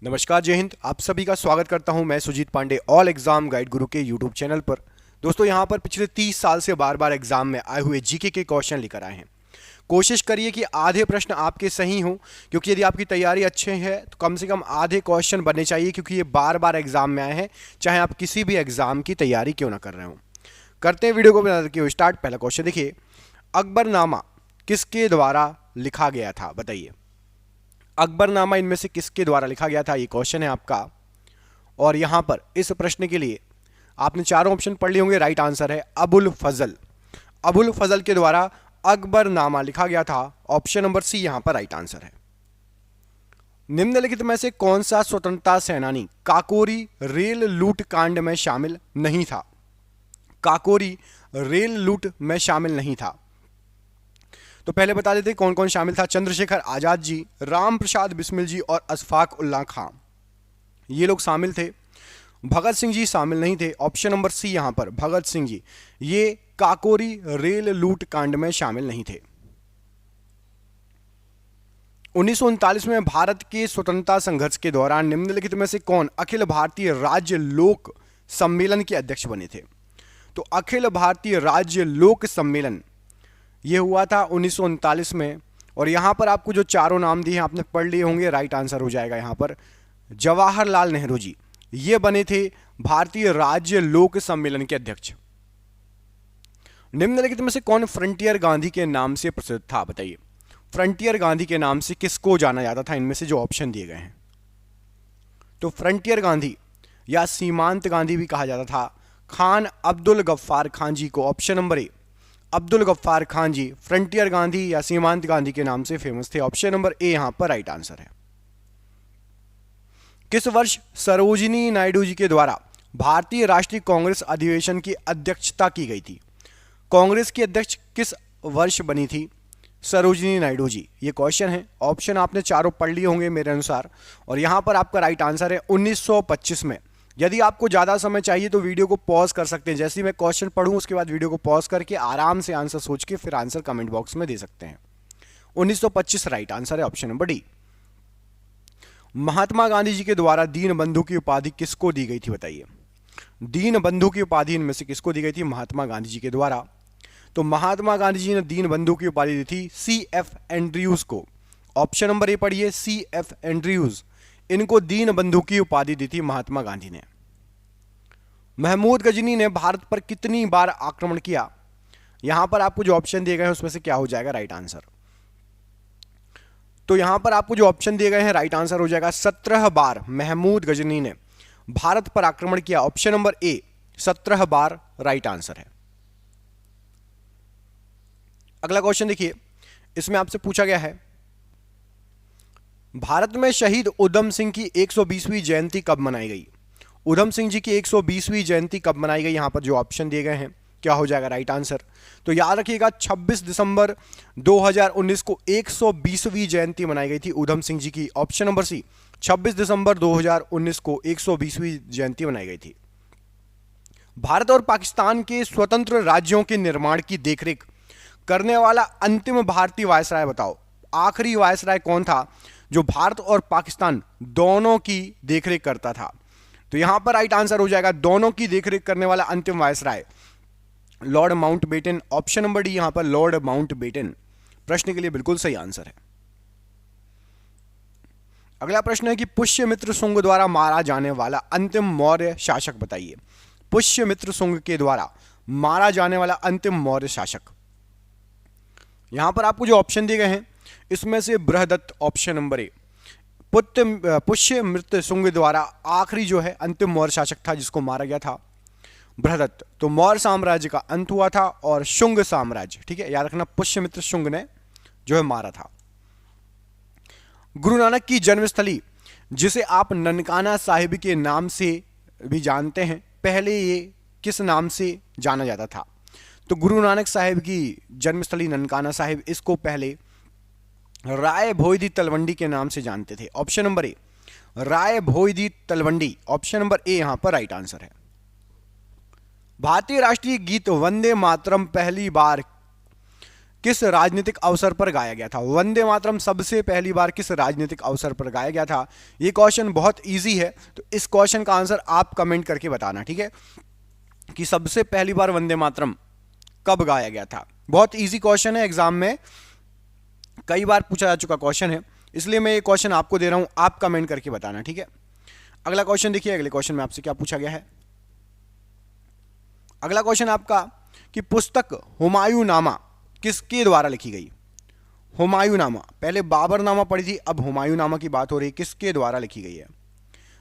नमस्कार, जय हिंद। आप सभी का स्वागत करता हूं मैं Sujit Pandey all exam guide Guru के यूट्यूब चैनल पर। दोस्तों, यहां पर पिछले 30 साल से बार बार एग्जाम में आए हुए जीके के क्वेश्चन लेकर आए हैं। कोशिश करिए कि आधे प्रश्न आपके सही हों, क्योंकि यदि आपकी तैयारी अच्छे है तो कम से कम आधे क्वेश्चन बनने चाहिए, क्योंकि ये बार बार एग्जाम में आए हैं, चाहे आप किसी भी एग्जाम की तैयारी क्यों ना कर रहे हो। करते हैं वीडियो को बना के स्टार्ट। पहला क्वेश्चन देखिए, अकबरनामा किसके द्वारा लिखा गया था, बताइए। अकबरनामा इनमें से किसके द्वारा लिखा गया था, ये क्वेश्चन है आपका। और यहां पर इस प्रश्न के लिए आपने चारों ऑप्शन पढ़ लिए होंगे। राइट आंसर है अबुल फजल। अबुल फजल के द्वारा अकबरनामा लिखा गया था। ऑप्शन नंबर सी यहां पर राइट आंसर है। निम्नलिखित में से कौन सा स्वतंत्रता सेनानी काकोरी रेल लूट कांड में शामिल नहीं था। काकोरी रेल लूट में शामिल नहीं था। तो पहले बता देते कौन कौन शामिल था। चंद्रशेखर आजाद जी, राम प्रसाद बिस्मिल जी और अशफाक उल्ला खां, ये लोग शामिल थे। भगत सिंह जी शामिल नहीं थे। ऑप्शन नंबर सी यहां पर भगत सिंह जी, ये काकोरी रेल लूट कांड में शामिल नहीं थे। 1939 में भारत के स्वतंत्रता संघर्ष के दौरान निम्नलिखित में से कौन अखिल भारतीय राज्य लोक सम्मेलन के अध्यक्ष बने थे। तो अखिल भारतीय राज्य लोक सम्मेलन ये हुआ था 1939 में। और यहां पर आपको जो चारों नाम दिए हैं आपने पढ़ लिए होंगे। राइट आंसर हो जाएगा यहां पर जवाहरलाल नेहरू जी, ये बने थे भारतीय राज्य लोक सम्मेलन के अध्यक्ष। निम्नलिखित में से कौन फ्रंटियर गांधी के नाम से प्रसिद्ध था, बताइए। फ्रंटियर गांधी के नाम से किसको जाना जाता था, इनमें से जो ऑप्शन दिए गए हैं। तो फ्रंटियर गांधी या सीमांत गांधी भी कहा जाता था खान अब्दुल गफ्फार खान जी को। Option number A Abdul Gaffar Khan ji frontier Gandhi या सीमांत गांधी के नाम से फेमस थे। ऑप्शन नंबर ए यहां पर राइट आंसर है। किस वर्ष सरोजिनी नायडू जी के द्वारा भारतीय राष्ट्रीय कांग्रेस अधिवेशन की अध्यक्षता की गई थी। कांग्रेस की अध्यक्ष किस वर्ष बनी थी सरोजिनी नायडू जी, ये क्वेश्चन है। ऑप्शन आपने चारों पढ़ लिए होंगे मेरे अनुसार। और यहां पर आपका राइट आंसर है 1925 में। यदि आपको ज़्यादा समय चाहिए तो वीडियो को पॉज कर सकते हैं। जैसे ही मैं क्वेश्चन पढ़ूं उसके बाद वीडियो को पॉज करके आराम से आंसर सोच के फिर आंसर कमेंट बॉक्स में दे सकते हैं। 1925 राइट आंसर है, ऑप्शन नंबर डी। महात्मा गांधी जी के द्वारा दीन बंधु की उपाधि किसको दी गई थी, बताइए। दीन बंधु की उपाधि इनमें से किसको दी गई थी, महात्मा गांधी जी के द्वारा। तो महात्मा गांधी जी ने दीन बंधु की उपाधि दी थी सी एफ एंड्रयूज को। ऑप्शन नंबर ए पढ़िए, सी एफ एंड्रयूज, इनको दीन बंधु की उपाधि दी थी महात्मा गांधी ने। महमूद गजनी ने भारत पर कितनी बार आक्रमण किया। यहां पर आपको जो ऑप्शन दिए गए हैं उसमें से क्या हो जाएगा राइट आंसर। तो यहां पर आपको जो ऑप्शन दिए गए हैं राइट आंसर हो जाएगा 17 बार महमूद गजनी ने भारत पर आक्रमण किया। ऑप्शन नंबर ए 17 बार राइट आंसर है। अगला क्वेश्चन देखिए, इसमें आपसे पूछा गया है भारत में शहीद उधम सिंह की 120वीं जयंती कब मनाई गई। उधम सिंह जी की 120वीं जयंती कब मनाई गई, यहां पर जो ऑप्शन दिए गए हैं क्या हो जाएगा राइट आंसर। तो याद रखिएगा 26 दिसंबर 2019 को 120वीं जयंती मनाई गई थी उधम सिंह जी की। ऑप्शन नंबर सी 26 दिसंबर 2019 को 120वीं जयंती मनाई गई थी। भारत और पाकिस्तान के स्वतंत्र राज्यों के निर्माण की देखरेख करने वाला अंतिम भारतीय वायसराय बताओ। आखिरी वायसराय कौन था जो भारत और पाकिस्तान दोनों की देखरेख करता था। तो यहां पर राइट आंसर हो जाएगा दोनों की देखरेख करने वाला अंतिम viceroy Lord Mountbatten. Option number D यहां पर लॉर्ड माउंटबेटन प्रश्न के लिए बिल्कुल सही आंसर है। अगला प्रश्न है कि पुष्यमित्र शुंग द्वारा मारा जाने वाला अंतिम मौर्य शासक बताइए। पुष्यमित्र शुंग के द्वारा मारा जाने वाला अंतिम मौर्य शासक। यहां पर आपको जो ऑप्शन दिए गए हैं इसमें से बृहदत्त, ऑप्शन नंबर ए, पुष्यमित्र शुंग द्वारा आखिरी जो है अंतिम मौर्य शासक था जिसको मारा गया था बृहदत्त। तो मौर्य साम्राज्य का अंत हुआ था और शुंग साम्राज्य, ठीक है, याद रखना, पुष्यमित्र शुंग ने जो है मारा था। गुरु नानक की जन्मस्थली जिसे आप ननकाना साहिब के नाम से भी जानते हैं, पहले ये किस नाम से जाना जाता था। तो गुरु नानक साहिब की जन्मस्थली ननकाना साहिब, इसको पहले राय भोईदी तलवंडी के नाम से जानते थे। Option number A Rai Bhoidi Talwandi, option number A यहां पर राइट आंसर है। भारतीय राष्ट्रीय गीत वंदे मातरम पहली बार किस राजनीतिक अवसर पर गाया गया था? वंदे मातरम सबसे पहली बार किस राजनीतिक अवसर पर गाया गया था? ये क्वेश्चन बहुत इजी है, तो इस क्वेश्चन का आंसर आप कमेंट करके बताना, ठीक है, कि सबसे पहली बार वंदे मातरम कब गाया गया था। बहुत इजी क्वेश्चन है, एग्जाम में कई बार पूछा जा चुका क्वेश्चन है, इसलिए मैं ये क्वेश्चन आपको दे रहा हूं, आप कमेंट करके बताना, ठीक है। अगला क्वेश्चन देखिए, अगले क्वेश्चन में आपसे क्या पूछा गया है। अगला क्वेश्चन आपका कि पुस्तक हुमायूं नामा किसके द्वारा लिखी गई? हुमायूं नामा, पहले बाबर नामा पढ़ी थी, अब हुमायूं नामा की बात हो रही है, किसके द्वारा लिखी गई है?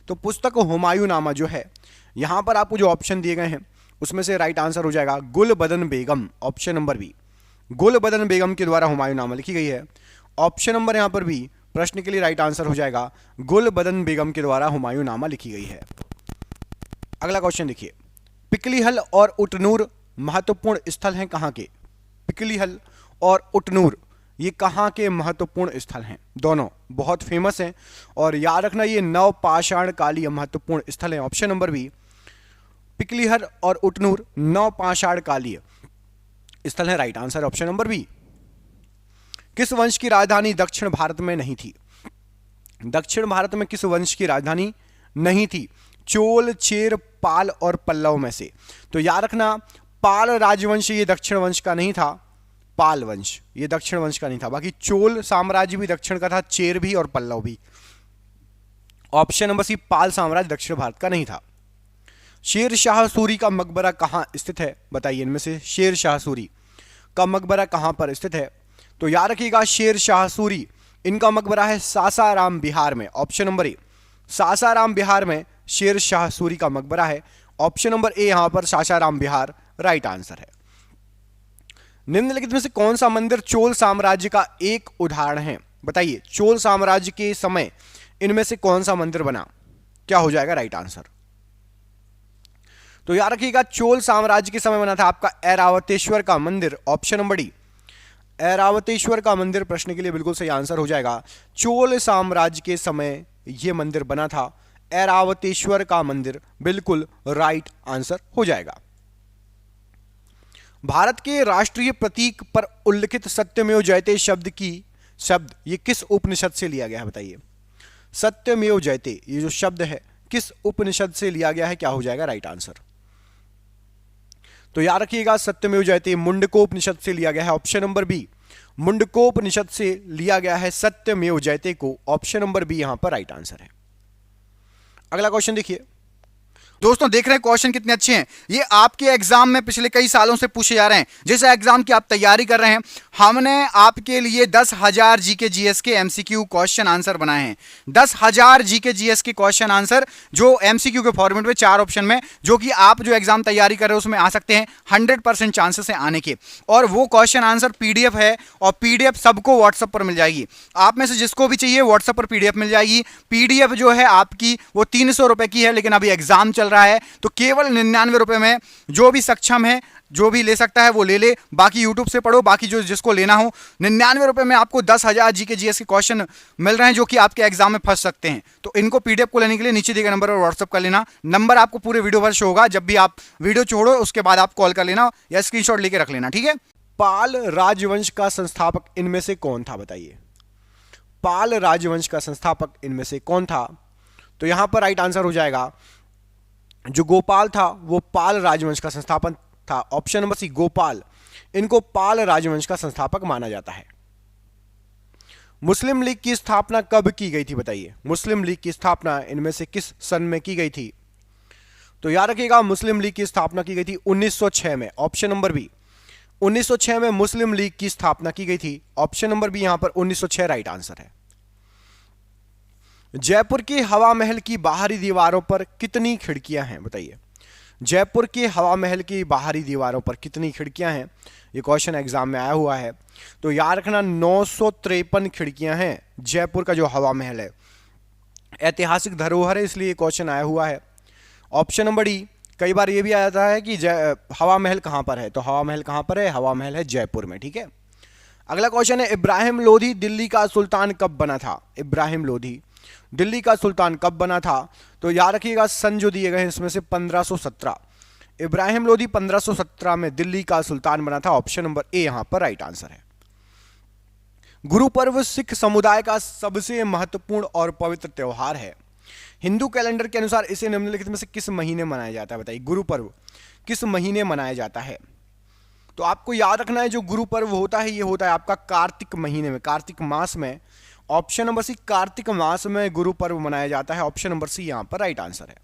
तो पुस्तक हुमायूं नामा जो है, यहां पर आपको जो ऑप्शन दिए गए हैं उसमें से राइट आंसर हो जाएगा गुलबदन बेगम, ऑप्शन नंबर बी। गुलबदन बेगम के द्वारा हुमायूं नामा लिखी गई है। ऑप्शन नंबर यहां पर भी प्रश्न के लिए राइट आंसर हो जाएगा गुलबदन बेगम के द्वारा हुमायूं नामा लिखी गई है। अगला क्वेश्चन देखिए, पिकलीहल और उटनूर महत्वपूर्ण स्थल हैं कहां के? पिकलीहल और उटनूर ये कहां के महत्वपूर्ण स्थल हैं? दोनों बहुत फेमस हैं और याद रखना ये नवपाषाण कालीय महत्वपूर्ण स्थल हैं। ऑप्शन नंबर बी, पिकलीहल और उटनूर नवपाषाण कालीय स्थल है, right answer option number B. किस वंश की राजधानी दक्षिण भारत में नहीं थी? दक्षिण भारत में किस वंश की राजधानी नहीं थी? चोल, चेर, पाल और पल्लव में से। तो याद रखना पाल राजवंश ये दक्षिण वंश का नहीं था, पाल वंश ये दक्षिण वंश का नहीं था। बाकी चोल साम्राज्य भी दक्षिण का था, चेर भी और पल्लव भी। ऑप्शन नंबर सी, पाल साम्राज्य दक्षिण भारत का नहीं था। शेर शाह सूरी का मकबरा कहां स्थित है? बताइए इनमें से शेर शाह सूरी का मकबरा कहां पर स्थित है? तो याद रखिएगा शेर शाह सूरी इनका मकबरा है सासाराम बिहार में। ऑप्शन नंबर ए, सासाराम बिहार में शेर शाह सूरी का मकबरा है। ऑप्शन नंबर ए यहां पर सासाराम बिहार राइट आंसर है। निम्नलिखित में से कौन सा मंदिर चोल साम्राज्य का एक उदाहरण है? बताइए चोल साम्राज्य के समय इनमें से कौन सा मंदिर बना? क्या हो जाएगा राइट आंसर? तो याद रखिएगा चोल साम्राज्य के समय बना था आपका ऐरावतेश्वर का मंदिर। ऑप्शन नंबर डी, ऐरावतेश्वर का मंदिर प्रश्न के लिए बिल्कुल सही आंसर हो जाएगा। चोल साम्राज्य के समय यह मंदिर बना था, ऐरावतेश्वर का मंदिर बिल्कुल राइट आंसर हो जाएगा। भारत के राष्ट्रीय प्रतीक पर उल्लिखित सत्यमेव जयते शब्द ये किस उपनिषद से लिया गया है? बताइए सत्यमेव जयते ये जो शब्द है किस उपनिषद से लिया गया है? क्या हो जाएगा राइट आंसर? तो याद रखिएगा सत्यमेव जयते मुंडकोपनिषद से लिया गया है। ऑप्शन नंबर बी, मुंडकोपनिषद से लिया गया है सत्यमेव जयते को। ऑप्शन नंबर बी यहां पर राइट आंसर है। अगला क्वेश्चन देखिए, दोस्तों देख रहे हैं क्वेश्चन कितने अच्छे हैं। ये आपके एग्जाम में पिछले कई सालों से पूछे जा रहे हैं। जैसे एग्जाम की आप तैयारी कर रहे हैं, हमने आपके लिए 10,000 जीके जीएस के एमसीक्यू क्वेश्चन आंसर बनाए हैं। 10,000 जीके जीएस के क्वेश्चन आंसर जो एमसीक्यू के फॉर्मेट में 4 ऑप्शन में, जो कि आप जो एग्जाम तैयारी कर रहे हो उसमें आ सकते हैं। 100% चांसेस है आने के। और वो क्वेश्चन आंसर पीडीएफ है और पीडीएफ सबको व्हाट्सएप पर मिल जाएगी। आप में से जिसको भी चाहिए व्हाट्सएप पर पीडीएफ मिल जाएगी। पीडीएफ जो है आपकी वो 300 रुपए की है, लेकिन अभी एग्जाम चल रहा है तो केवल 99 रुपए में जो भी सक्षम है, जो भी ले सकता है वो ले ले। बाकी यूट्यूब से पढ़ो, बाकी जो जिसको लेना हो 99 रुपए में आपको 10,000 जीके जीएस के क्वेश्चन मिल रहे हैं जो कि आपके एग्जाम में फंस सकते हैं। तो इनको पीडीएफ को लेने के लिए नीचे दिए गए नंबर पर व्हाट्सएप कर लेना। नंबर आपको पूरे वीडियो भर शो होगा। जब भी आप वीडियो छोड़ो उसके बाद आप कॉल कर लेना या स्क्रीनशॉट लेके रख लेना, ठीक है। पाल राजवंश का संस्थापक इनमें से कौन था? बताइए पाल राजवंश का संस्थापक इनमें से कौन था? तो यहां पर राइट आंसर हो जाएगा जो गोपाल था वो पाल राजवंश का संस्थापक था। ऑप्शन नंबर सी, गोपाल इनको पाल राजवंश का संस्थापक माना जाता है। मुस्लिम लीग की स्थापना कब की गई थी? बताइए मुस्लिम लीग की स्थापना इनमें से किस सन में की गई थी? तो याद रखिएगा मुस्लिम लीग की स्थापना की गई थी 1906 में। ऑप्शन नंबर बी, 1906 में मुस्लिम लीग की स्थापना की गई थी। ऑप्शन नंबर बी यहां पर 1906 राइट आंसर है। जयपुर के हवा महल की बाहरी दीवारों पर कितनी खिड़कियां हैं? बताइए जयपुर के हवा महल की बाहरी दीवारों पर कितनी खिड़कियां हैं? ये क्वेश्चन एग्जाम में आया हुआ है। तो याद रखना 953 खिड़कियां हैं। जयपुर का जो हवा महल है ऐतिहासिक धरोहर है, इसलिए क्वेश्चन आया हुआ है। ऑप्शन नंबर डी, कई बार ये भी आ जाता है कि हवा महल कहां पर है, तो हवा महल कहां पर है? हवा महल है जयपुर में, ठीक है। अगला क्वेश्चन है, इब्राहिम लोधी दिल्ली का सुल्तान कब बना था? इब्राहिम लोधी दिल्ली का सुल्तान कब बना था? तो याद रखिएगा सन जो दिए गए हैं इसमें से 1517। इब्राहिम लोधी 1517 में दिल्ली का सुल्तान बना था। ऑप्शन नंबर ए यहां पर राइट आंसर है। गुरु पर्व सिख समुदाय का सबसे महत्वपूर्ण और पवित्र त्योहार है। हिंदू कैलेंडर के अनुसार इसे निम्नलिखित में से किस महीने मनाया जाता है? बताइए, गुरु पर्व किस महीने मनाया जाता है? तो आपको याद रखना है, जो गुरु पर्व होता है ये होता है आपका कार्तिक महीने में, कार्तिक मास में। ऑप्शन नंबर सी, कार्तिक मास में गुरु पर्व मनाया जाता है। ऑप्शन नंबर सी यहां पर राइट आंसर है।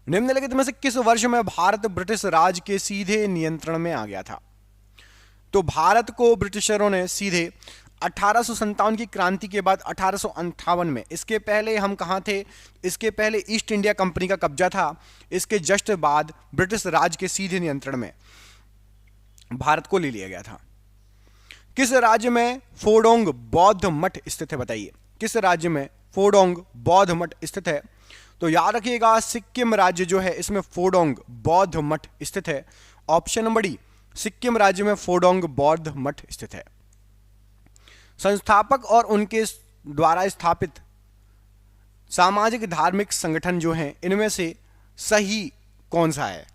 निम्नलिखित में से किस वर्ष में भारत ब्रिटिश राज के सीधे नियंत्रण में आ गया था? तो भारत को ब्रिटिशरों ने सीधे 1857 की क्रांति के बाद 1858 में, इसके पहले हम कहां थे? इसके पहले ईस्ट इंडिया कंपनी का कब्जा था। इसके जस्ट बाद ब्रिटिश राज के सीधे नियंत्रण में भारत को ले लिया गया था। किस राज्य में फोडोंग बौद्ध मठ स्थित है? बताइए, किस राज्य में फोडोंग बौद्ध मठ स्थित है? तो याद रखिएगा, सिक्किम राज्य जो है इसमें फोडोंग बौद्ध मठ स्थित है। ऑप्शन नंबर डी, सिक्किम राज्य में फोडोंग बौद्ध मठ स्थित है। संस्थापक और उनके द्वारा स्थापित सामाजिक धार्मिक संगठन जो हैं, इनमें से सही कौन सा है?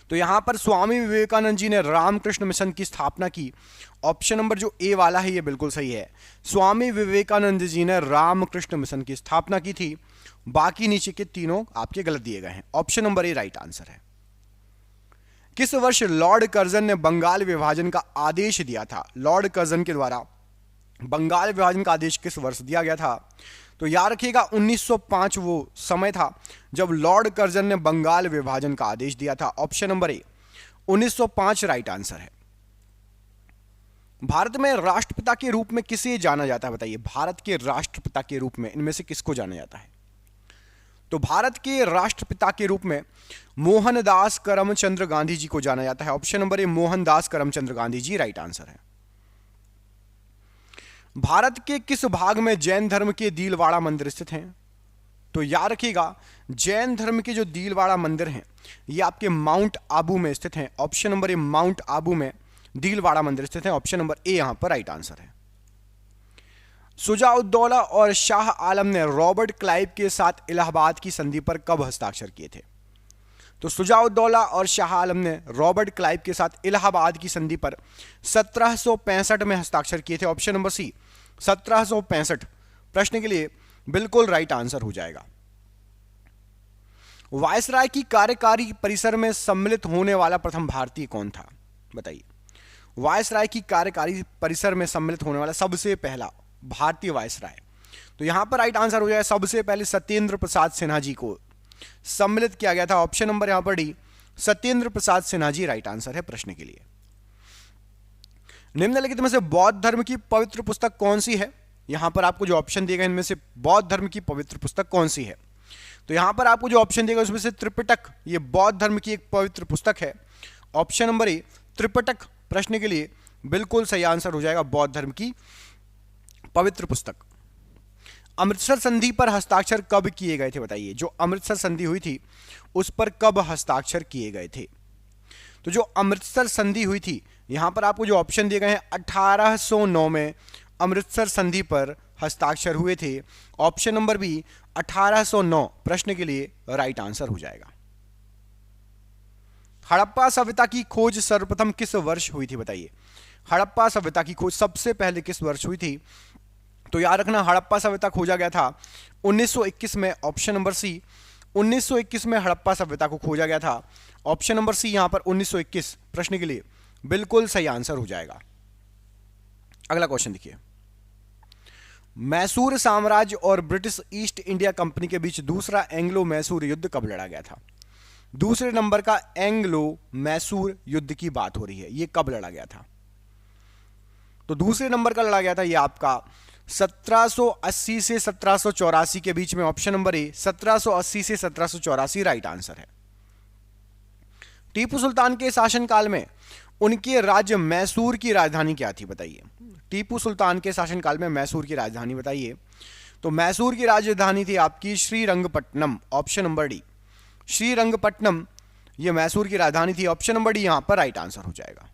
तो यहां पर स्वामी विवेकानंद जी ने रामकृष्ण मिशन की स्थापना की। ऑप्शन नंबर जो ए वाला है ये बिल्कुल सही है। स्वामी विवेकानंद जी ने रामकृष्ण मिशन की स्थापना की थी। बाकी नीचे के तीनों आपके गलत दिए गए हैं। ऑप्शन नंबर ए राइट आंसर है। किस वर्ष लॉर्ड कर्जन ने बंगाल विभाजन का आदेश दिया था? लॉर्ड कर्जन के द्वारा बंगाल विभाजन का आदेश किस वर्ष दिया गया था? तो याद रखिएगा 1905 वो समय था जब लॉर्ड कर्जन ने बंगाल विभाजन का आदेश दिया था। ऑप्शन नंबर ए 1905 राइट आंसर है। भारत में राष्ट्रपिता के रूप में किसे जाना जाता है? बताइए, भारत के राष्ट्रपिता के रूप में इनमें से किसको जाना जाता है? तो भारत के राष्ट्रपिता के रूप में मोहनदास करमचंद्र गांधी जी को जाना जाता है। Option number A Mohandas Karamchand Gandhi ji right answer है। भारत के किस भाग में जैन धर्म के दीलवाड़ा मंदिर स्थित हैं? तो याद रखिएगा, जैन धर्म के जो दीलवाड़ा मंदिर हैं ये आपके माउंट आबू में स्थित हैं। ऑप्शन नंबर ए माउंट आबू में दीलवाड़ा मंदिर स्थित हैं। ऑप्शन नंबर ए यहां पर राइट आंसर है। शुजाउद्दौला और शाह आलम ने रॉबर्ट क्लाइव के साथ इलाहाबाद की संधि पर कब हस्ताक्षर किए थे? तो शुजाउद्दौला और शाह आलम ने रॉबर्ट क्लाइव के साथ इलाहाबाद की संधि पर 1765 में हस्ताक्षर किए थे। ऑप्शन नंबर सी 1765 प्रश्न के लिए बिल्कुल राइट आंसर हो जाएगा। वायसराय की कार्यकारी परिसर में सम्मिलित होने वाला प्रथम भारतीय कौन था? बताइए, वायसराय की कार्यकारी परिसर में सम्मिलित होने वाला सबसे पहला भारतीय वायसराय। तो यहां पर राइट आंसर हो जाएगा, सबसे पहले सत्येंद्र प्रसाद सिन्हा जी को सम्मिलित किया गया था। ऑप्शन नंबर यहां पर D Satyendra Prasad Sinha ji right answer है प्रश्न के लिए। निम्नलिखित में से बौद्ध धर्म की पवित्र पुस्तक कौन सी है? यहां पर आपको जो ऑप्शन दिए गए इनमें से बौद्ध धर्म की पवित्र पुस्तक कौन सी है? तो यहां पर आपको जो ऑप्शन दिए गए उसमें से त्रिपिटक ये बौद्ध धर्म की एक पवित्र पुस्तक है। ऑप्शन नंबर ए त्रिपिटक प्रश्न के लिए बिल्कुल सही आंसर हो जाएगा, बौद्ध धर्म की पवित्र पुस्तक। अमृतसर संधि पर हस्ताक्षर कब किए गए थे? बताइए, जो अमृतसर संधि हुई थी उस पर कब हस्ताक्षर किए गए थे? तो जो अमृतसर संधि हुई थी यहां पर आपको जो ऑप्शन दिए गए हैं 1809 में अमृतसर संधि पर हस्ताक्षर हुए थे। ऑप्शन नंबर बी 1809 प्रश्न के लिए राइट आंसर हो जाएगा। हड़प्पा सभ्यता की खोज सर्वप्रथम किस वर्ष हुई थी? बताइए, हड़प्पा सभ्यता की खोज सबसे पहले किस वर्ष हुई थी? तो याद रखना, हड़प्पा सभ्यता खोजा गया था 1921 में। ऑप्शन नंबर सी 1921 में हड़प्पा सभ्यता को खोजा गया था। ऑप्शन नंबर सी यहां पर 1921 प्रश्न के लिए बिल्कुल सही आंसर हो जाएगा। अगला क्वेश्चन देखिए, मैसूर साम्राज्य और ब्रिटिश ईस्ट इंडिया कंपनी के बीच दूसरा एंग्लो मैसूर युद्ध कब लड़ा गया था? दूसरे नंबर का एंग्लो मैसूर युद्ध की बात हो रही है, यह कब लड़ा गया था? तो दूसरे नंबर का लड़ा गया था यह आपका 1780 से 1784 के बीच में। ऑप्शन नंबर ए 1780 से 1784 राइट आंसर है। टीपू सुल्तान के शासनकाल में उनके राज्य मैसूर की राजधानी क्या थी? बताइए, टीपू सुल्तान के शासनकाल में मैसूर की राजधानी बताइए। तो मैसूर की राजधानी थी आपकी Srirangapatnam. Option number D Srirangapatnam यह मैसूर की राजधानी थी। ऑप्शन नंबर डी यहां पर राइट आंसर हो जाएगा।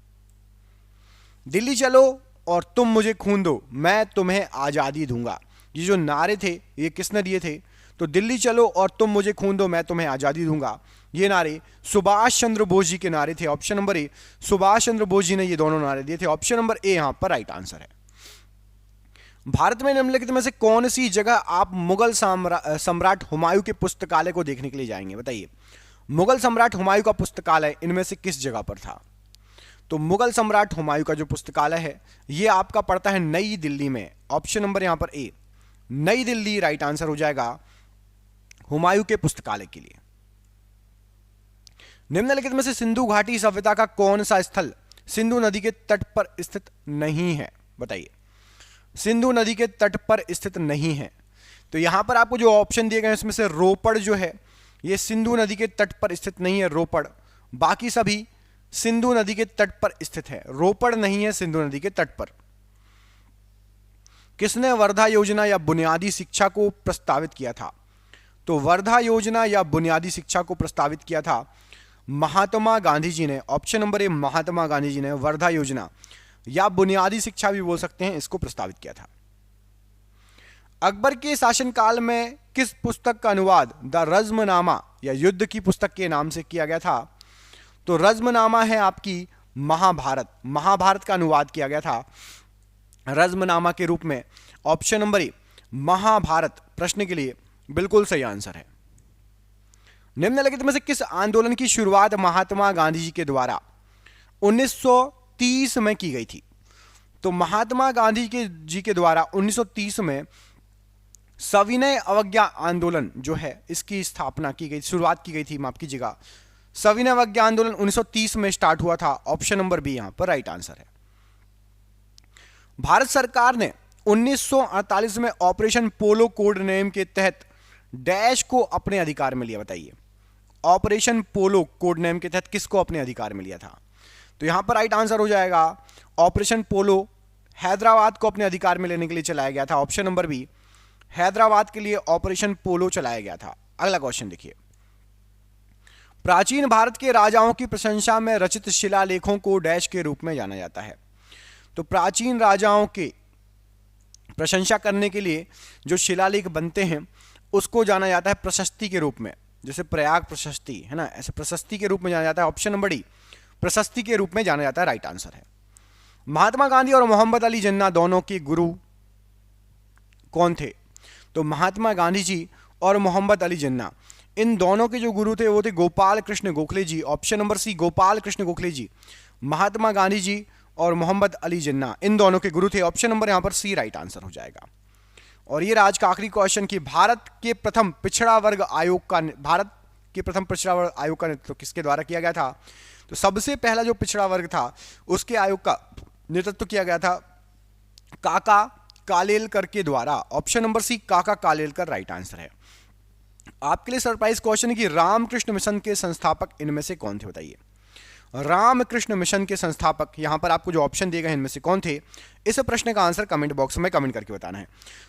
दिल्ली चलो और तुम मुझे खून दो, मैं तुम्हें आजादी दूंगा, ये जो नारे थे ये किसने दिए थे? तो दिल्ली चलो और तुम मुझे खून दो मैं तुम्हें आजादी दूंगा, ये नारे सुभाष चंद्र बोस जी के नारे थे। ऑप्शन नंबर ए, सुभाष चंद्र बोस जी ने ये दोनों नारे दिए थे। ऑप्शन नंबर ए यहां पर राइट आंसर है। भारत में निम्नलिखित में से कौन सी जगह आप मुगल सम्राट हुमायूं के पुस्तकालय को देखने के लिए जाएंगे? बताइए, मुगल सम्राट हुमायूं का पुस्तकालय इनमें से किस जगह पर था? तो मुगल सम्राट हुमायूं का जो पुस्तकालय है ये आपका पड़ता है नई दिल्ली में। ऑप्शन नंबर यहां पर ए, नई दिल्ली राइट आंसर हो जाएगा हुमायूं के पुस्तकालय के लिए। निम्नलिखित में से सिंधु घाटी सभ्यता का कौन सा स्थल सिंधु नदी के तट पर स्थित नहीं है? बताइए, सिंधु नदी के तट पर स्थित नहीं है। तो यहां पर आपको जो ऑप्शन दिए गए हैं इसमें से रोपड़ जो है ये सिंधु नदी के तट पर स्थित नहीं है, रोपड़। बाकी सभी सिंधु नदी के तट पर स्थित है, रोपड़ नहीं है सिंधु नदी के तट पर। किसने वर्धा योजना या बुनियादी शिक्षा को प्रस्तावित किया था? तो वर्धा योजना या बुनियादी शिक्षा को प्रस्तावित किया था महात्मा गांधी जी ने। ऑप्शन नंबर ए, महात्मा गांधी जी ने वर्धा योजना या बुनियादी शिक्षा भी बोल सकते हैं इसको प्रस्तावित किया था। अकबर के शासनकाल में किस पुस्तक का अनुवाद द रज़्मनामा या युद्ध की पुस्तक के नाम से किया गया था? तो रज़्मनामा है आपकी महाभारत, महाभारत का अनुवाद किया गया था रज़्मनामा के रूप में। ऑप्शन नंबर ए, महाभारत प्रश्न के लिए बिल्कुल सही आंसर है। निम्नलिखित में से किस आंदोलन की शुरुआत महात्मा गांधी जी के द्वारा 1930 में की गई थी? तो महात्मा गांधी जी के द्वारा 1930 में सविनय अवज्ञा आंदोलन जो है इसकी स्थापना की गई, शुरुआत की गई थी, माफ कीजिएगा। सविनय अवज्ञा आंदोलन 1930 में स्टार्ट हुआ था। ऑप्शन नंबर बी यहां पर राइट आंसर है। भारत सरकार ने 1948 में ऑपरेशन पोलो कोड नेम के तहत डैश को अपने अधिकार में लिया। बताइए, ऑपरेशन पोलो कोड नेम के तहत किसको अपने अधिकार में लिया था? तो यहां पर राइट आंसर हो जाएगा ऑपरेशन पोलो हैदराबाद को अपने अधिकार में लेने के लिए चलाया गया था। ऑप्शन नंबर बी, हैदराबाद के लिए ऑपरेशन पोलो चलाया गया था। अगला क्वेश्चन देखिए, प्राचीन भारत के राजाओं की प्रशंसा में रचित शिलालेखों को डैश के रूप में जाना जाता है। तो प्राचीन राजाओं के प्रशंसा करने के लिए जो शिलालेख बनते हैं उसको जाना जाता है प्रशस्ति के रूप में, जैसे प्रयाग प्रशस्ति है ना, ऐसे प्रशस्ति के रूप में जाना जाता है। ऑप्शन नंबर डी, प्रशस्ति के रूप में जाना जाता है, राइट आंसर है। महात्मा गांधी और मोहम्मद अली जिन्ना दोनों के गुरु कौन थे? तो महात्मा गांधी जी और मोहम्मद अली जिन्ना इन दोनों के जो गुरु थे वो थे Gopal Krishna Gokhale ji. Option number C, Gopal Krishna Gokhale ji Mahatma Gandhi ji और मोहम्मद अली जिन्ना इन दोनों के गुरु थे। ऑप्शन नंबर यहां पर सी राइट आंसर हो जाएगा। और ये आज का आखिरी क्वेश्चन कि भारत के प्रथम पिछड़ा वर्ग आयोग का नेतृत्व किसके द्वारा किया गया था? तो सबसे पहला जो पिछड़ा वर्ग था उसके आयोग का नेतृत्व किया गया था काका कालेलकर के द्वारा। ऑप्शन नंबर सी, काका कालेलकर राइट आंसर है। आपके लिए सरप्राइज क्वेश्चन है कि रामकृष्ण मिशन के संस्थापक इनमें से कौन थे? बताइए, रामकृष्ण मिशन के संस्थापक यहां पर आपको जो ऑप्शन दिए गए इनमें से कौन थे? इस प्रश्न का आंसर कमेंट बॉक्स में कमेंट करके बताना है।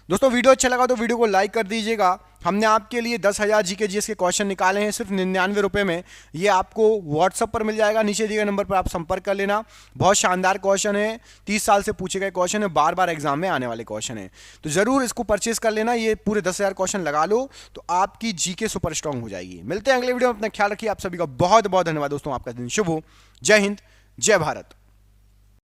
दोस्तों वीडियो अच्छा लगा तो वीडियो को लाइक कर दीजिएगा। हमने आपके लिए 10,000 जीके जीएस के क्वेश्चन निकाले हैं सिर्फ 99 रुपये में। ये आपको व्हाट्सअप पर मिल जाएगा, नीचे दिए गए नंबर पर आप संपर्क कर लेना। बहुत शानदार क्वेश्चन है, 30 साल से पूछे गए क्वेश्चन है, बार बार एग्जाम में आने वाले क्वेश्चन है, तो जरूर इसको परचेज कर लेना। ये पूरे 10,000 क्वेश्चन लगा लो तो आपकी जीके सुपर स्ट्रांग हो जाएगी। मिलते हैं अगले वीडियो में, अपना ख्याल रखिए। आप सभी का बहुत बहुत धन्यवाद दोस्तों, आपका दिन शुभ हो। जय हिंद, जय भारत।